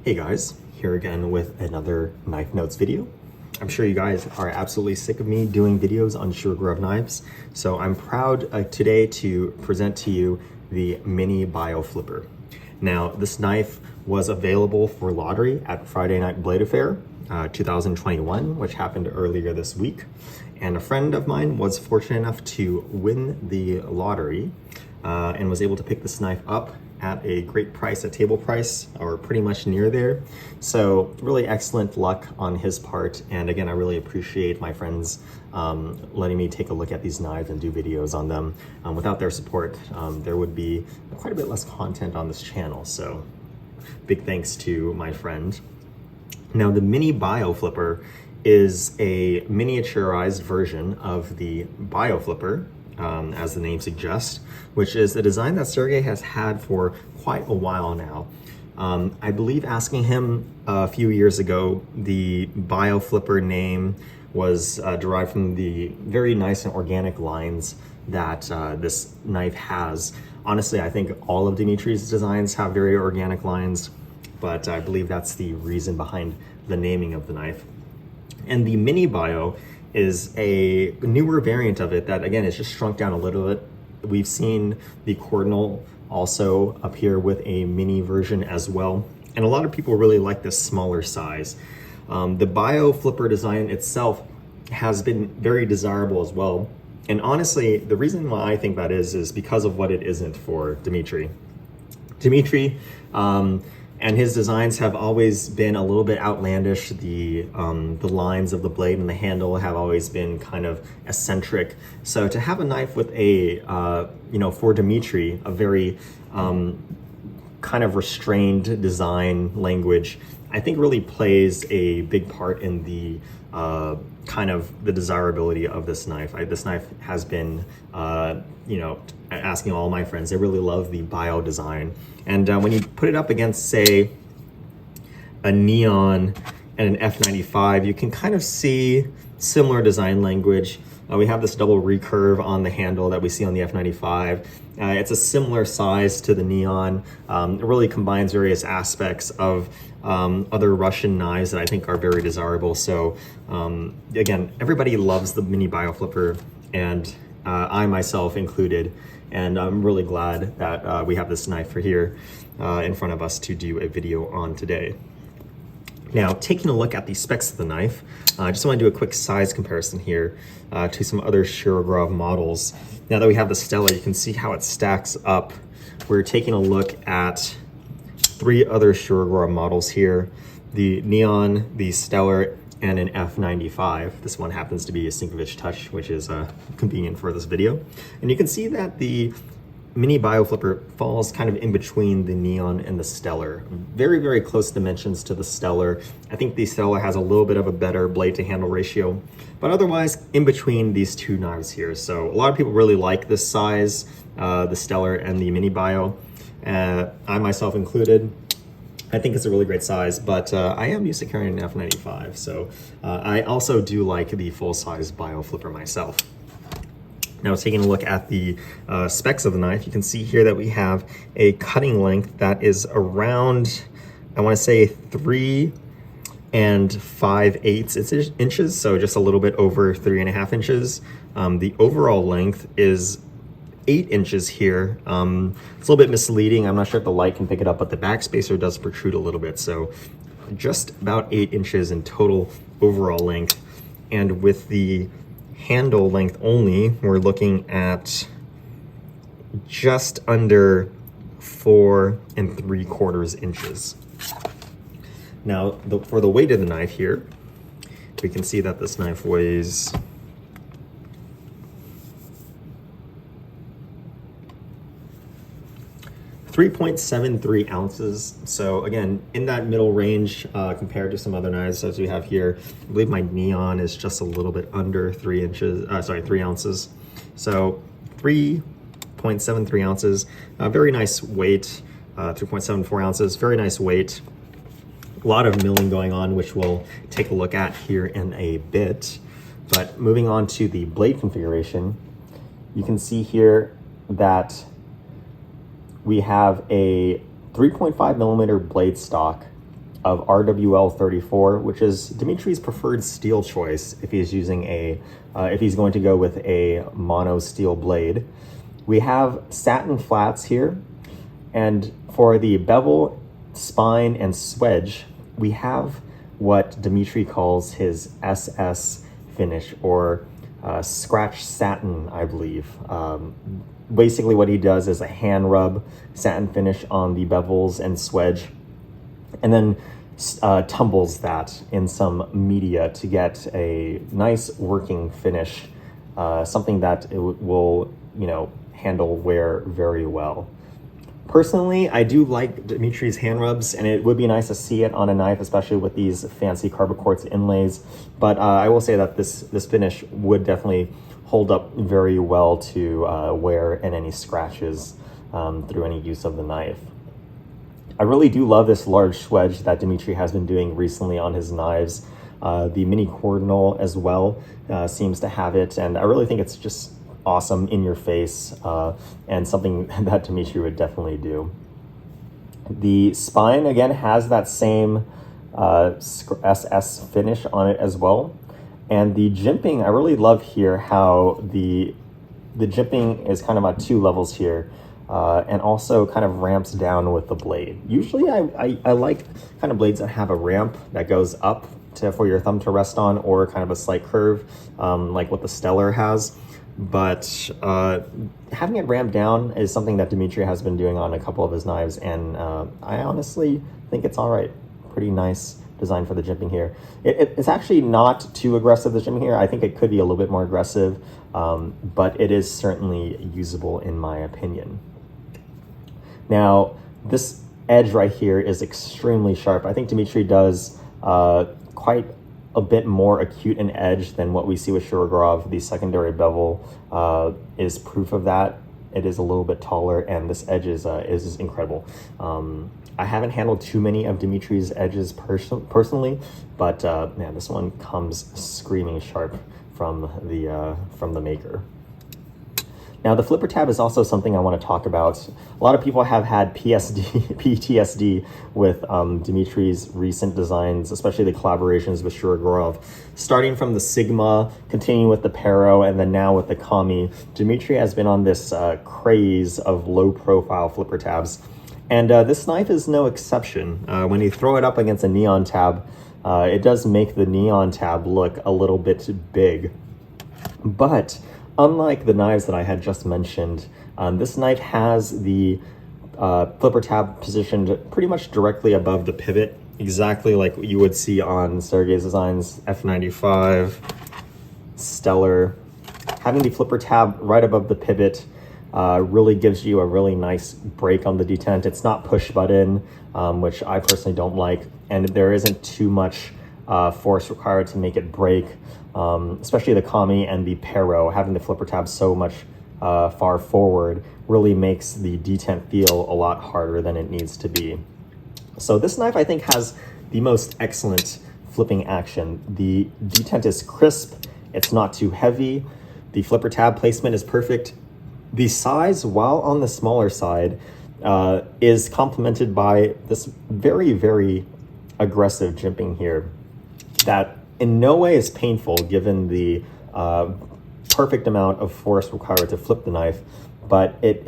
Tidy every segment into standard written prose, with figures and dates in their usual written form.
Hey guys, here again with another knife notes video. I'm sure you guys are absolutely sick of me doing videos on SureGrove knives, so I'm proud today to present to you the MiniBio flipper. Now, this knife was available for lottery at Friday Night Blade Affair 2021, which happened earlier this week. And a friend of mine was fortunate enough to win the lottery and was able to pick this knife up at a great price, a table price, or pretty much near there. So really excellent luck on his part. And again, I really appreciate my friends letting me take a look at these knives and do videos on them. Without their support, there would be quite a bit less content on this channel. So big thanks to my friend. Now, the MiniBio flipper is a miniaturized version of the Bio flipper, as the name suggests, which is a design that Sergey has had for quite a while now. I believe asking him a few years ago, the Bio flipper name was derived from the very nice and organic lines that this knife has. Honestly, I think all of Dmitry's designs have very organic lines, but I believe that's the reason behind the naming of the knife. And the MiniBio is a newer variant of it that, again, is just shrunk down a little bit. We've seen the Coordinal also appear with a mini version as well. And a lot of people really like this smaller size. The Bio flipper design itself has been very desirable as well. And honestly, the reason why I think that is because of what it isn't for Dmitry. Dmitry and his designs have always been a little bit outlandish. The lines of the blade and the handle have always been kind of eccentric. So to have a knife with a, for Dmitry, a very kind of restrained design language, I think really plays a big part in the kind of the desirability of this knife. This knife has been, asking all my friends, they really love the Bio design. And when you put it up against, say, a Neon and an F95, you can kind of see similar design language. We have this double recurve on the handle that we see on the F95. It's a similar size to the Neon. It really combines various aspects of other Russian knives that I think are very desirable. So again, everybody loves the MiniBio flipper, and I myself included. And I'm really glad that we have this knife here in front of us to do a video on today. Now, taking a look at the specs of the knife, I just want to do a quick size comparison here to some other SureGrove models. Now that we have the Stella, you can see how it stacks up. We're taking a look at 3 other SureGrove models here: the Neon, the Stellar, and an F95. This one happens to be a Sinkevich Touch, which is convenient for this video. And you can see that the MiniBio flipper falls kind of in between the Neon and the Stellar. Very, very close dimensions to the Stellar. I think the Stellar has a little bit of a better blade to handle ratio, but otherwise in between these two knives here. So a lot of people really like this size, the Stellar and the MiniBio. I myself included. I think it's a really great size, but I am used to carrying an F95, so I also do like the full-size Bio flipper myself. Now, taking a look at the specs of the knife, you can see here that we have a cutting length that is around, I want to say 3 5/8 inches, so just a little bit over 3.5 inches. The overall length is 8 inches here. It's a little bit misleading. I'm not sure if the light can pick it up, but the backspacer does protrude a little bit. So just about 8 inches in total overall length. And with the handle length only, we're looking at just under 4 3/4 inches. Now, for the weight of the knife here, we can see that this knife weighs 3.73 ounces. So again, in that middle range compared to some other knives as we have here. I believe my Neon is just a little bit under 3 ounces. So 3.73 ounces, very nice weight, 3.74 ounces, very nice weight. A lot of milling going on, which we'll take a look at here in a bit. But moving on to the blade configuration, you can see here that we have a 3.5 millimeter blade stock of RWL34, which is Dmitry's preferred steel choice if he's using if he's going to go with a mono steel blade. We have satin flats here, and for the bevel, spine, and swedge, we have what Dmitry calls his SS finish, or scratch satin, I believe. Basically what he does is a hand rub satin finish on the bevels and swedge, and then tumbles that in some media to get a nice working finish, something that it will, handle wear very well. Personally, I do like Dmitry's hand rubs, and it would be nice to see it on a knife, especially with these fancy Carboquartz inlays. But I will say that this finish would definitely hold up very well to wear and any scratches through any use of the knife. I really do love this large swedge that Dmitry has been doing recently on his knives. The mini Coordinal as well seems to have it, and I really think it's just awesome in your face, and something that Dmitry would definitely do. The spine again has that same SS finish on it as well, and the jimping, I really love here how the jimping is kind of on two levels here, and also kind of ramps down with the blade. Usually I like kind of blades that have a ramp that goes up for your thumb to rest on, or kind of a slight curve, like what the Stellar has. But having it ramped down is something that Dmitry has been doing on a couple of his knives, and I honestly think it's all right. Pretty nice design for the jimping here. It's actually not too aggressive, the jimping here. I think it could be a little bit more aggressive, but it is certainly usable in my opinion. Now, this edge right here is extremely sharp. I think Dmitry does quite a bit more acute an edge than what we see with Shirogorov. The secondary bevel is proof of that. It is a little bit taller, and this edge is incredible. I haven't handled too many of Dmitry's edges personally, but man, this one comes screaming sharp from the maker. Now, the flipper tab is also something I want to talk about. A lot of people have had PTSD with Dmitry's recent designs, especially the collaborations with Shirogorov. Starting from the Sigma, continuing with the Pero, and then now with the Kami, Dmitry has been on this craze of low-profile flipper tabs. And this knife is no exception. When you throw it up against a neon tab, it does make the neon tab look a little bit big. But unlike the knives that I had just mentioned, this knife has the flipper tab positioned pretty much directly above the pivot, exactly like what you would see on Sergey's designs, F95, Stellar. Having the flipper tab right above the pivot really gives you a really nice break on the detent. It's not push button, which I personally don't like, and there isn't too much force required to make it break. Especially the Kami and the Pero, having the flipper tab so much far forward really makes the detent feel a lot harder than it needs to be. So this knife, I think, has the most excellent flipping action. The detent is crisp, it's not too heavy, the flipper tab placement is perfect. The size, while on the smaller side, is complemented by this very, very aggressive jimping here that in no way is painful given the perfect amount of force required to flip the knife, but it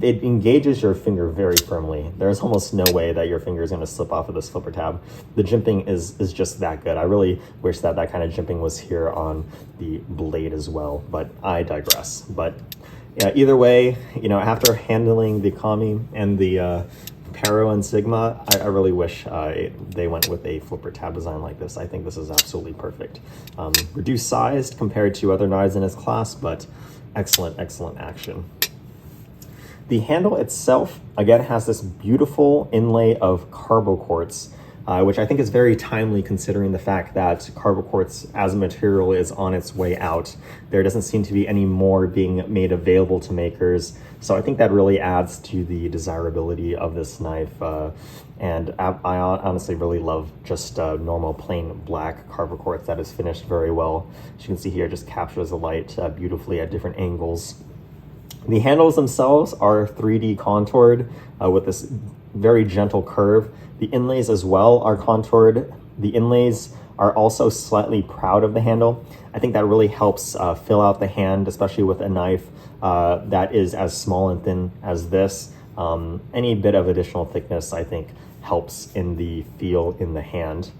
engages your finger very firmly. There's almost no way that your finger is going to slip off of this flipper tab. The jimping is just that good. I really wish that kind of jimping was here on the blade as well, but I digress. But yeah, either way, after handling the Kami and the Pero and Sigma, I really wish they went with a flipper tab design like this. I think this is absolutely perfect. Reduced sized compared to other knives in its class, but excellent, excellent action. The handle itself, again, has this beautiful inlay of Carboquartz, which I think is very timely considering the fact that Carboquartz as a material is on its way out. There doesn't seem to be any more being made available to makers. So I think that really adds to the desirability of this knife. And I honestly really love just normal plain black Carboquartz that is finished very well. As you can see here, it just captures the light beautifully at different angles. The handles themselves are 3D contoured with this very gentle curve. The inlays as well are contoured. The inlays are also slightly proud of the handle. I think that really helps fill out the hand, especially with a knife that is as small and thin as this. Any bit of additional thickness, I think, helps in the feel in the hand.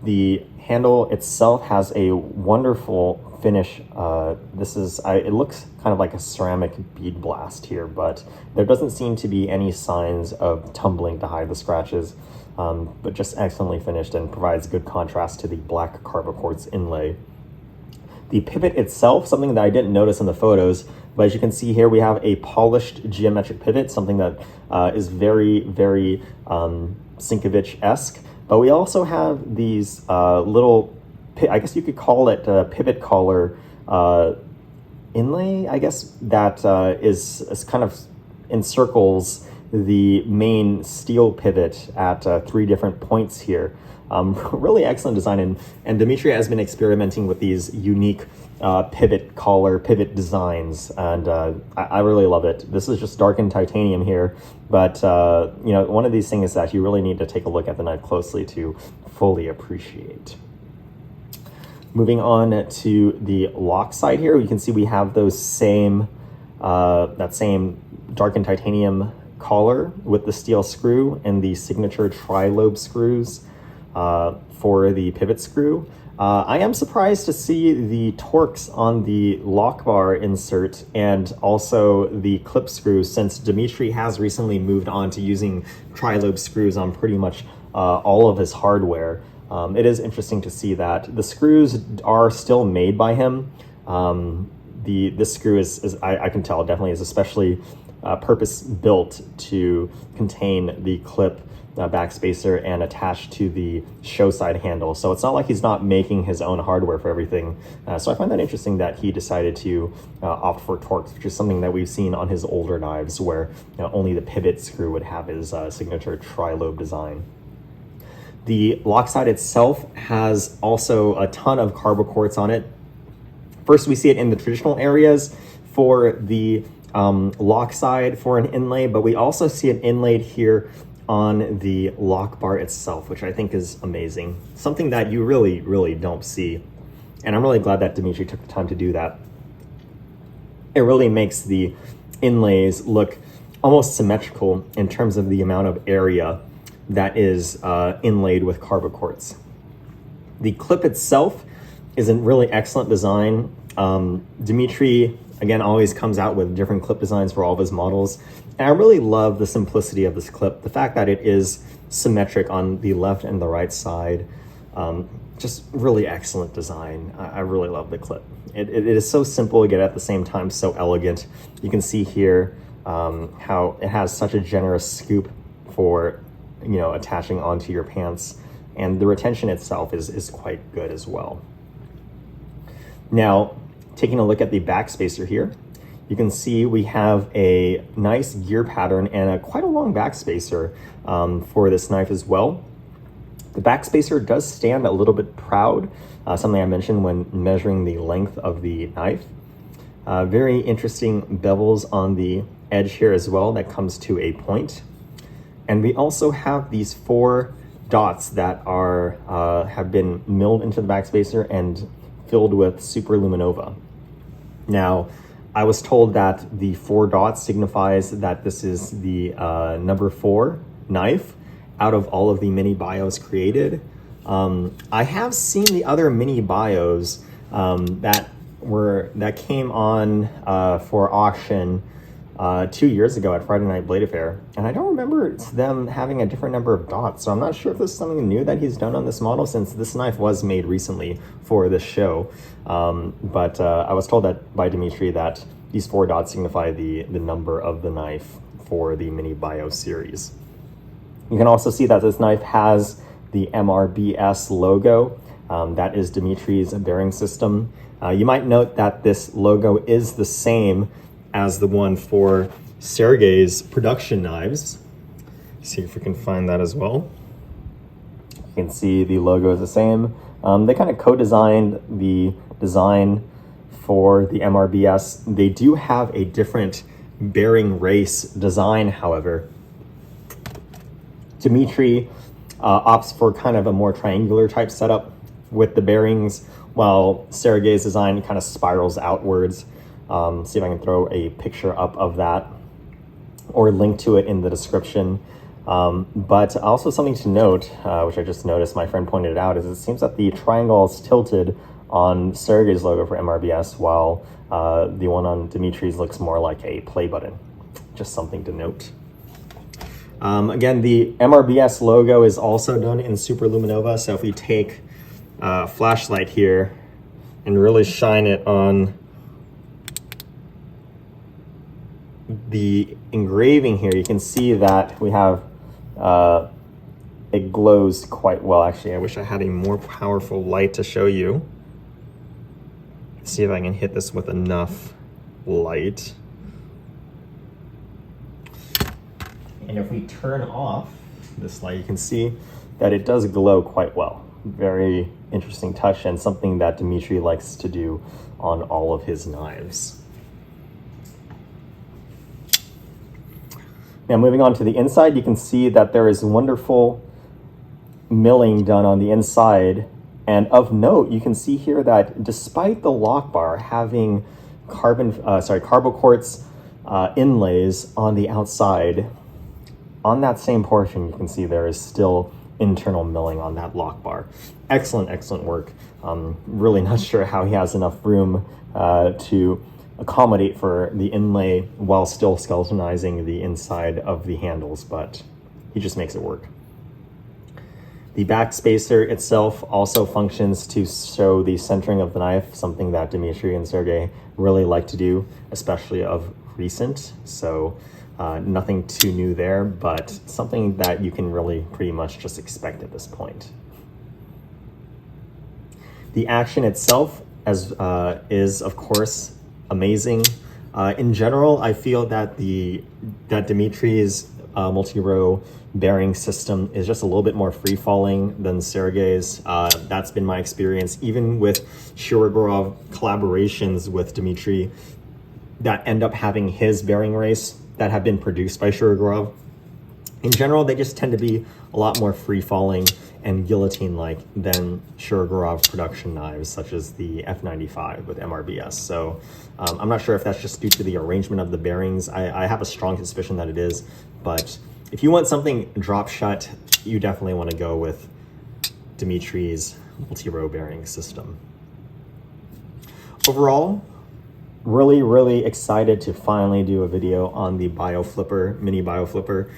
The handle itself has a wonderful finish. It looks kind of like a ceramic bead blast here, but there doesn't seem to be any signs of tumbling to hide the scratches, but just excellently finished and provides good contrast to the black Carboquartz inlay. The pivot itself, something that I didn't notice in the photos, but as you can see here, we have a polished geometric pivot, something that is very, very Sinkevich-esque. But we also have these little, I guess you could call it a pivot collar inlay, I guess, that is kind of encircles the main steel pivot at 3 different points here. Really excellent design, and Dmitry has been experimenting with these unique pivot collar, pivot designs, and I really love it. This is just darkened titanium here, but you know, one of these things that you really need to take a look at the knife closely to fully appreciate. Moving on to the lock side here, you can see we have those same, that same darkened titanium collar with the steel screw and the signature tri-lobe screws for the pivot screw. I am surprised to see the Torx on the lock bar insert and also the clip screw, since Dmitry has recently moved on to using tri-lobe screws on pretty much all of his hardware. It is interesting to see that. The screws are still made by him. This screw is I can tell, definitely is especially purpose built to contain the clip backspacer and attached to the show side handle. So it's not like he's not making his own hardware for everything. So I find that interesting that he decided to opt for Torx, which is something that we've seen on his older knives where only the pivot screw would have his signature tri-lobe design. The lock side itself has also a ton of Carboquartz on it. First, we see it in the traditional areas for the lock side for an inlay, but we also see it inlaid here on the lock bar itself, which I think is amazing. Something that you really, really don't see. And I'm really glad that Dmitry took the time to do that. It really makes the inlays look almost symmetrical in terms of the amount of area that is inlaid with Carboquartz. The clip itself is a really excellent design. Dmitry, again, always comes out with different clip designs for all of his models. And I really love the simplicity of this clip. The fact that it is symmetric on the left and the right side. Just really excellent design. I really love the clip. It is so simple, yet at the same time so elegant. You can see here how it has such a generous scoop for attaching onto your pants. And the retention itself is quite good as well. Now, taking a look at the backspacer here, you can see we have a nice gear pattern and quite a long backspacer for this knife as well. The backspacer does stand a little bit proud, something I mentioned when measuring the length of the knife. Very interesting bevels on the edge here as well that comes to a point. And we also have these 4 dots that are have been milled into the backspacer and filled with super luminova. Now, I was told that the 4 dots signifies that this is the number 4 knife out of all of the MiniBios created. I have seen the other MiniBios that came on for auction 2 years ago at Friday Night Blade Affair, and I don't remember them having a different number of dots, so I'm not sure if this is something new that he's done on this model, since this knife was made recently for this show. But I was told that by Dmitry that these 4 dots signify the number of the knife for the MiniBio series. You can also see that this knife has the MRBS logo. That is Dmitry's bearing system. You might note that this logo is the same as the one for Sergey's production knives. See if we can find that as well. You can see the logo is the same. They kind of co-designed the design for the MRBS. They do have a different bearing race design, however. Dmitry opts for kind of a more triangular type setup with the bearings, while Sergey's design kind of spirals outwards. See if I can throw a picture up of that or link to it in the description. But also something to note, which I just noticed, my friend pointed it out, is it seems that the triangle is tilted on Sergey's logo for MRBS, while the one on Dmitry's looks more like a play button. Just something to note. Again, the MRBS logo is also done in Superluminova. So if we take a flashlight here and really shine it on the engraving here, you can see that we have it glows quite well. Actually, I wish I had a more powerful light to show you. See if I can hit this with enough light. And if we turn off this light, you can see that it does glow quite well. Very interesting touch, and something that Dmitry likes to do on all of his knives. Now moving on to the inside, you can see that there is wonderful milling done on the inside. And of note, you can see here that despite the lock bar having Carboquartz inlays on the outside, on that same portion, you can see there is still internal milling on that lock bar. Excellent, excellent work. Really not sure how he has enough room to accommodate for the inlay while still skeletonizing the inside of the handles, but he just makes it work. The back spacer itself also functions to show the centering of the knife, something that Dmitry and Sergey really like to do, especially of recent. So nothing too new there, but something that you can really pretty much just expect at this point. The action itself is of course amazing. In general, I feel that Dmitry's multi-row bearing system is just a little bit more free-falling than Sergey's. That's been my experience, even with Shirogorov collaborations with Dmitry that end up having his bearing race that have been produced by Shirogorov. In general, they just tend to be a lot more free-falling and guillotine-like than Shirogorov production knives, such as the F95 with MRBS. So I'm not sure if that's just due to the arrangement of the bearings. I have a strong suspicion that it is, but if you want something drop shut, you definitely want to go with Dmitry's multi-row bearing system. Overall, really excited to finally do a video on the MiniBio flipper.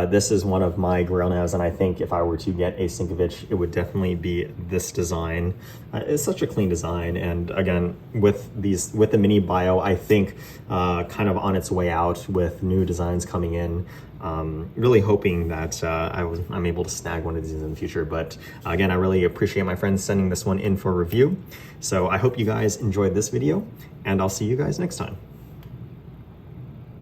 This is one of my grail knives, and I think if I were to get a Sinkevich, it would definitely be this design. It's such a clean design, and again, with the MiniBio, I think kind of on its way out with new designs coming in. Really hoping that I'm able to snag one of these in the future. But again, I really appreciate my friends sending this one in for review. So I hope you guys enjoyed this video, and I'll see you guys next time.